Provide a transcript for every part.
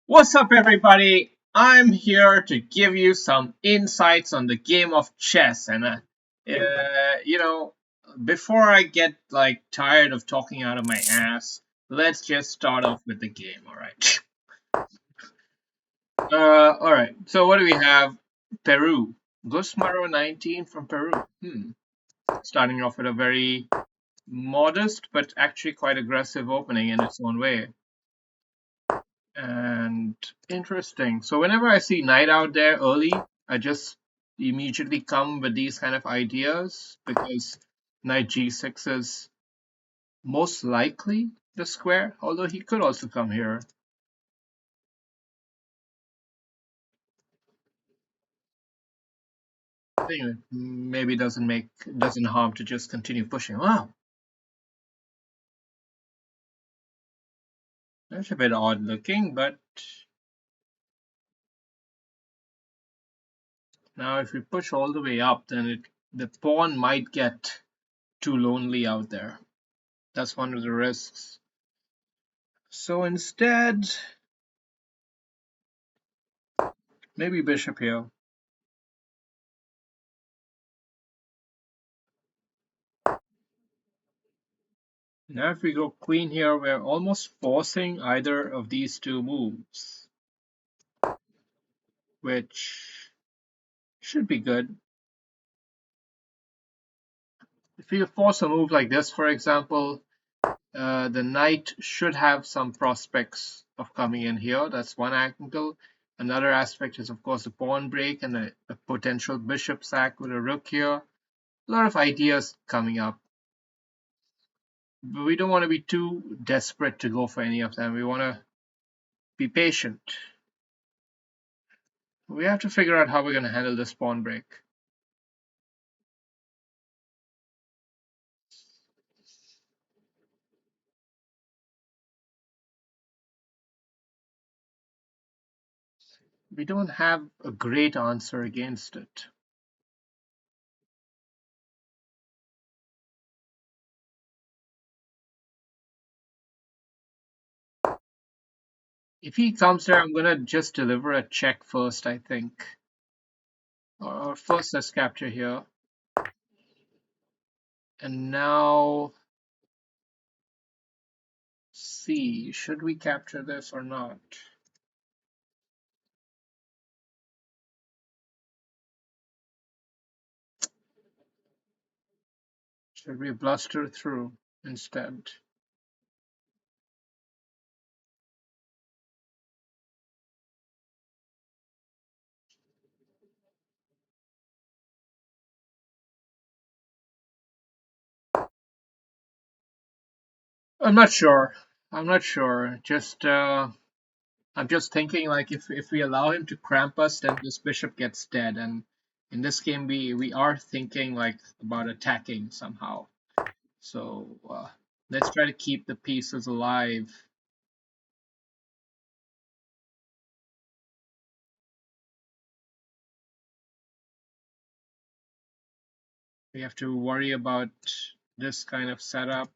What's up, everybody? I'm here to give you some insights on the game of chess. Uh, you know, before I get tired of talking out of my ass, let's just start off with the game. All right. All right. So what do we have? Peru. Gusmaro 19 from Peru. Starting off with a very modest but actually quite aggressive opening in its own way. And interesting. So whenever I see knight out there early, I just immediately come with these kind of ideas because knight g6 is most likely the square, although he could also come here. Anyway, maybe doesn't harm to just continue pushing. Wow, that's a bit odd looking, but now if we push all the way up, then the pawn might get too lonely out there. That's one of the risks. So instead, maybe bishop here. Now if we go queen here, we're almost forcing either of these two moves, which should be good. If we force a move like this, for example, the knight should have some prospects of coming in here. That's one angle. Another aspect is, of course, the pawn break and a potential bishop sack with a rook here. A lot of ideas coming up. But we don't want to be too desperate to go for any of them. We want to be patient. We have to figure out how we're going to handle this pawn break. We don't have a great answer against it. If he comes there, I'm gonna just deliver a check first, I think. Or first let's capture here. And now see, should we capture this or not? Should we bluster through instead? I'm not sure. I'm not sure. I'm just thinking like if we allow him to cramp us, then this bishop gets dead. And in this game, we are thinking like about attacking somehow. So let's try to keep the pieces alive. We have to worry about this kind of setup.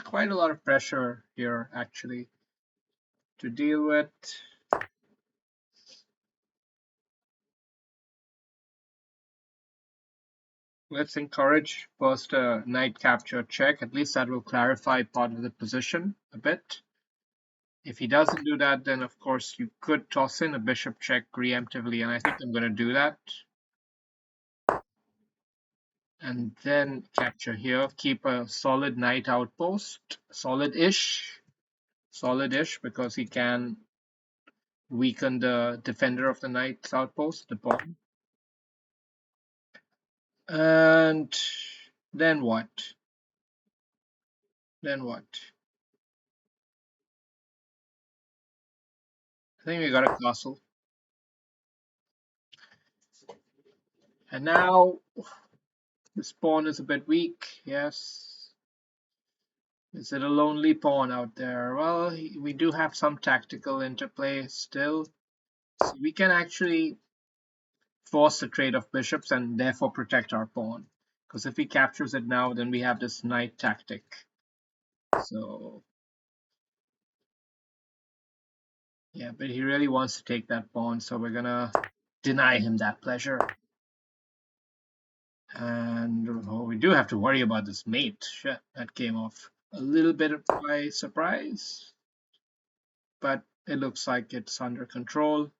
Quite a lot of pressure here, actually, to deal with. Let's encourage first a knight capture check. At least that will clarify part of the position a bit. If he doesn't do that, then of course you could toss in a bishop check preemptively, and I think I'm going to do that. And then capture here, keep a solid knight outpost, solid-ish, because he can weaken the defender of the knight's outpost, the pawn. And then what? Then what? I think we got a castle. And now this pawn is a bit weak, yes. Is it a lonely pawn out there? Well, we do have some tactical interplay still. So we can actually force the trade of bishops and therefore protect our pawn. Because if he captures it now, then we have this knight tactic. So Yeah, but he really wants to take that pawn, so we're gonna deny him that pleasure. And we do have to worry about this mate. Shit, that came off a little bit by surprise, but it looks like it's under control.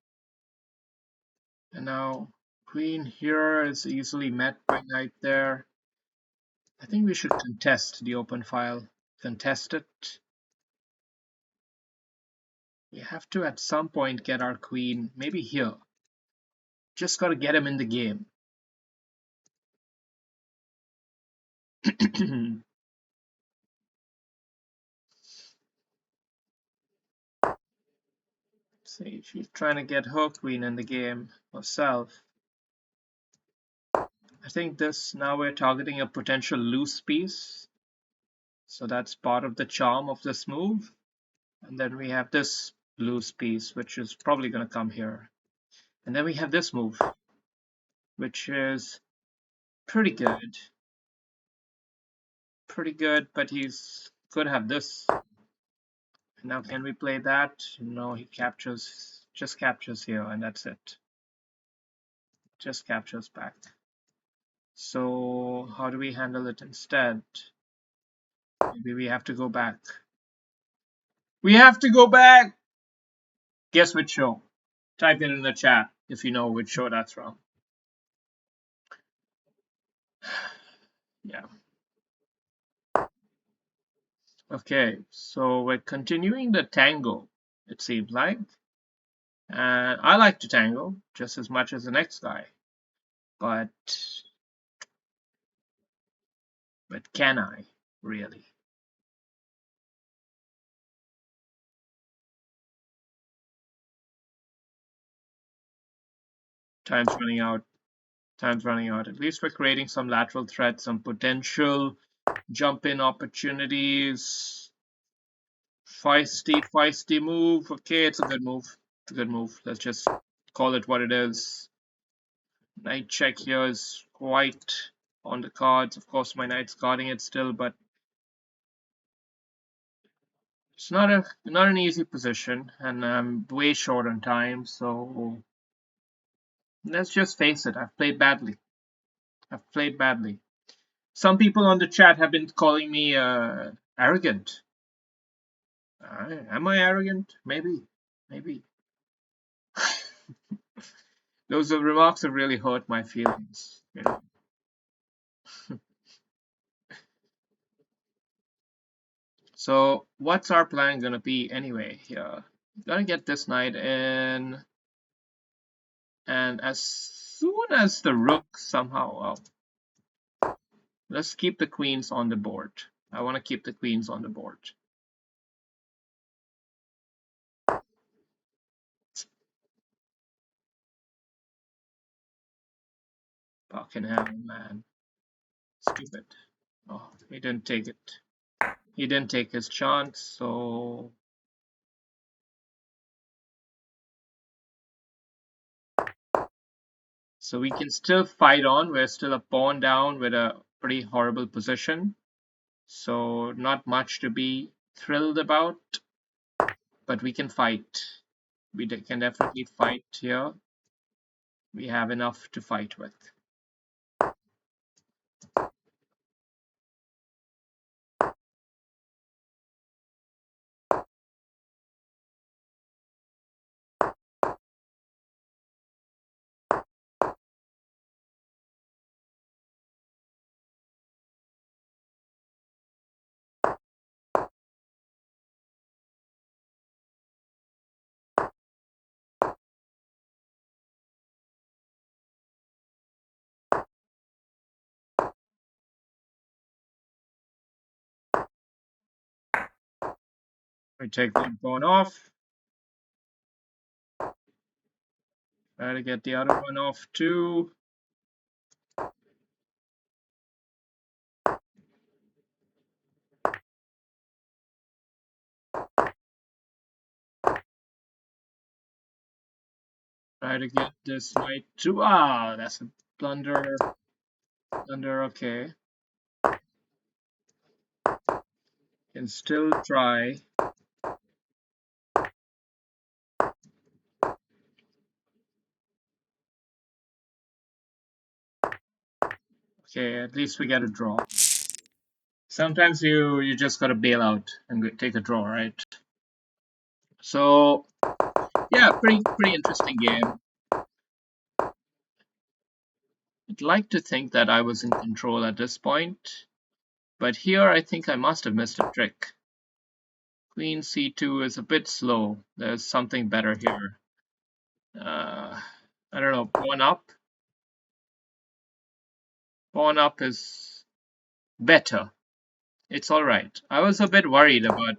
And now queen here is easily met by knight there. I think we should contest the open file. Contest it. We have to at some point get our queen, maybe here. Just got to get him in the game. See, she's trying to get her queen in the game herself. I think this, now we're targeting a potential loose piece. So that's part of the charm of this move. And then we have this loose piece, which is probably going to come here. And then we have this move, which is pretty good. Pretty good, but he's could have this. Now can we play that? No, he captures, just captures here, and that's it. Just captures back. So how do we handle it instead? Maybe we have to go back. We have to go back! Guess which show? Type it in the chat if you know which show that's from. Yeah. Okay, so we're continuing the tango, it seems like. And I like to tango just as much as the next guy. But can I really? Time's running out. Time's running out. At least we're creating some lateral threat, some potential jump in opportunities. Feisty move. Okay, it's a good move. It's a good move. Let's just call it what it is. Knight check here is quite on the cards. Of course, my knight's guarding it still, but it's not an easy position, and I'm way short on time. So let's just face it. I've played badly. I've played badly. Some people on the chat have been calling me arrogant. Am I arrogant? Maybe. Maybe. Those remarks have really hurt my feelings. You know. So what's our plan gonna be anyway here? Gonna get this knight in, and as soon as the rook somehow, well, let's keep the queens on the board. I want to keep the queens on the board. Buckingham, man. Stupid. Oh, he didn't take it. He didn't take his chance, so we can still fight on. We're still a pawn down with a pretty horrible position. So not much to be thrilled about, but we can fight. We can definitely fight here. We have enough to fight with. We take one pawn off. Try to get the other one off too. Try to get this knight too. Ah, that's a blunder. Blunder, okay. Can still try. Okay, at least we get a draw. Sometimes you just gotta bail out and take a draw, right? So yeah, pretty interesting game. I'd like to think that I was in control at this point, but here I think I must have missed a trick. Queen c2 is a bit slow. There's something better here. I don't know, pawn up. Pawn up is better. It's all right. I was a bit worried about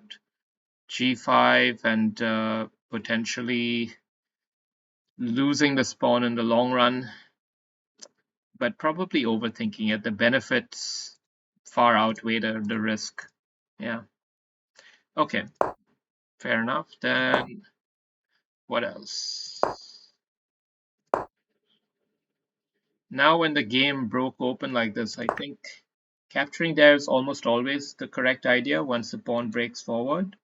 g5 and potentially losing the pawn in the long run, but probably overthinking it. The benefits far outweigh the risk. Yeah. Okay. Fair enough. Then what else? Now when the game broke open like this, I think capturing there is almost always the correct idea once the pawn breaks forward.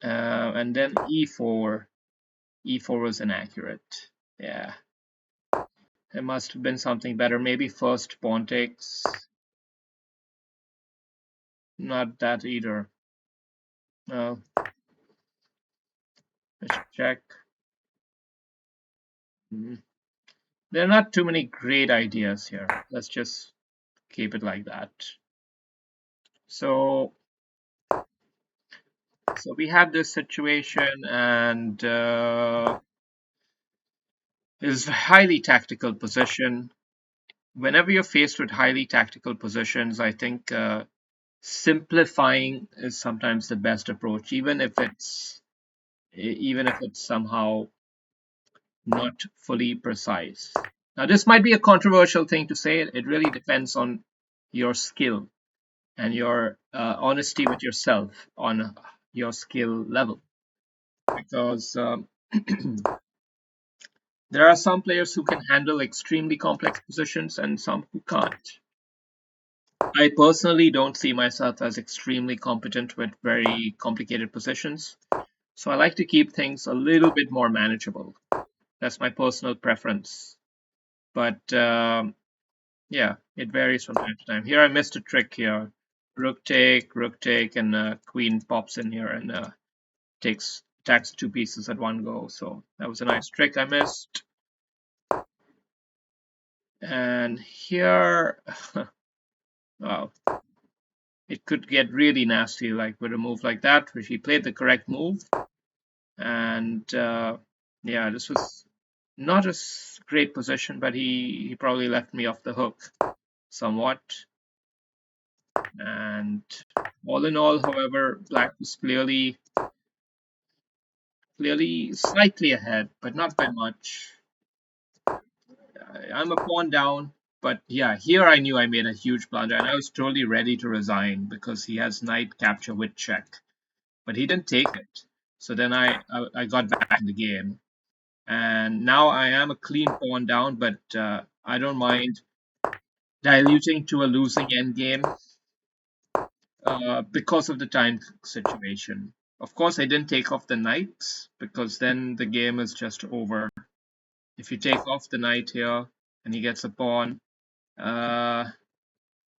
And then e4. e4 was inaccurate. Yeah. There must have been something better. Maybe first pawn takes. Not that either. No. Bishop check. There are not too many great ideas here. Let's just keep it like that. So we have this situation, and is a highly tactical position. Whenever you're faced with highly tactical positions, I think simplifying is sometimes the best approach, even if it's somehow not fully precise. Now, this might be a controversial thing to say. It really depends on your skill and your honesty with yourself on your skill level, because there are some players who can handle extremely complex positions and some who can't. I personally don't see myself as extremely competent with very complicated positions, so I like to keep things a little bit more manageable. That's my personal preference. But yeah, it varies from time to time. Here I missed a trick here. Rook take, and queen pops in here and attacks two pieces at one go. So that was a nice trick I missed. And here, wow, it could get really nasty, like with a move like that, which he played the correct move. And yeah, this was not a great position, but he probably left me off the hook somewhat. And all in all, however, black was clearly slightly ahead, but not by much. I'm a pawn down, but yeah, here I knew I made a huge blunder, and I was totally ready to resign because he has knight capture with check, but he didn't take it. So then I got back in the game, and now I am a clean pawn down, but I don't mind diluting to a losing endgame because of the time situation. Of course, I didn't take off the knights because then the game is just over. If you take off the knight here and he gets a pawn, I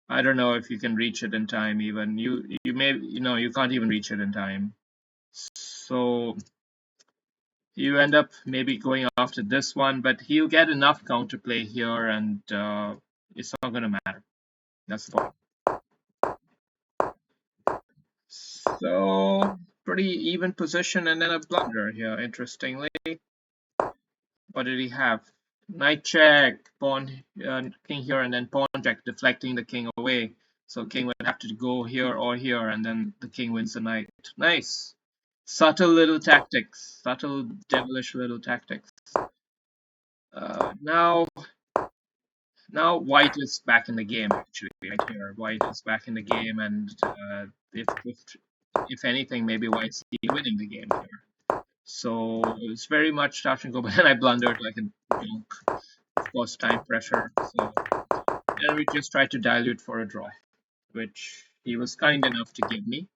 don't know if you can reach it in time. Even you may you can't even reach it in time. So you end up maybe going after this one, but he'll get enough counterplay here, and it's not going to matter. That's the point. So pretty even position, and then a blunder here. Interestingly, what did he have? Knight check, pawn, king here, and then pawn check, deflecting the king away. So king would have to go here or here, and then the king wins the knight. Nice. Subtle little tactics. Subtle, devilish little tactics. Now white is back in the game, actually, right here. White is back in the game, and if anything, maybe white's winning the game here. So it's very much touch and go, but then I blundered like a donk. Of course, time pressure. So then we just tried to dilute for a draw, which he was kind enough to give me.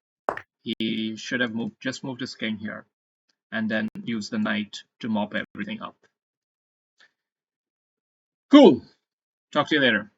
He should have just moved his king here, and then use the knight to mop everything up. Cool. Talk to you later.